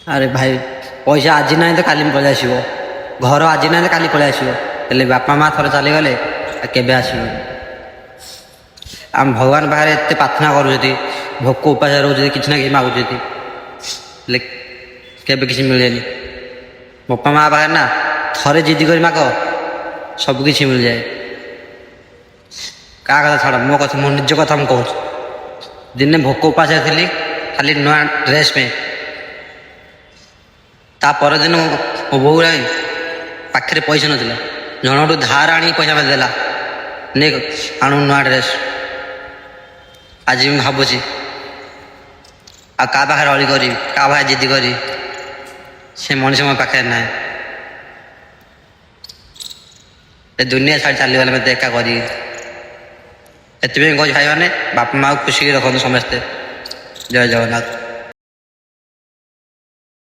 ଆରେ ଭାଇ ପଇସା ଆଜି ନାହିଁ ତ କାଲି ପଳେଇ ଆସିବ, ଘର ଆଜି ନାହିଁ ତ କାଲି ପଳେଇ ଆସିବ, ହେଲେ ବାପା ମା ଥରେ ଚାଲିଗଲେ ଆଉ କେବେ ଆସିବନି। ଆମେ ଭଗବାନ ପାଖରେ ଏତେ ପ୍ରାର୍ଥନା କରୁଛନ୍ତି, ଭୋକ ଉପାସ ରହୁଛନ୍ତି, କିଛି ନା କିଛି ମାଗୁଛନ୍ତି, ହେଲେ କେବେ କିଛି ମିଳେନି। ବାପା ମା ପାଖରେ ନା ଥରେ ଜିଦି କରି ମାଗ ସବୁ କିଛି ମିଳିଯାଏ। କାହା କଥା ଛାଡ଼, ମୋ କଥା, ମୋ ନିଜ କଥା ମୁଁ କହୁଛି। ଦିନେ ଭୋକ ଉପାସରେ ଥିଲି ଖାଲି ନୂଆ ଡ୍ରେସ୍ ପାଇଁ। ତା ପରଦିନ ମୋ ବୋଉ ନାହିଁ, ପାଖରେ ପଇସା ନଥିଲା, ଜଣଠୁ ଧାର ଆଣିକି ପଇସା ମୋତେ ଦେଲା, ନେ ଆଣୁ ନୂଆ ଡ୍ରେସ୍। ଆଜି ମୁଁ ଭାବୁଛି ଆଉ କାହା ପାଖରେ ଅଳି କରିବି, କାହା ପାଖରେ ଜିଦି କରିବି, ସେ ମଣିଷ ମୋ ପାଖରେ ନାହିଁ। ଏ ଦୁନିଆ ଛାଡ଼ି ଚାଲିଗଲେ ମୋତେ ଏକା କରିକି। ଏଥିପାଇଁ କହୁଛି ଭାଇମାନେ, ବାପା ମାଆକୁ ଖୁସିରେ ରଖନ୍ତୁ ସମସ୍ତେ। ଜୟ ଜଗନ୍ନାଥ।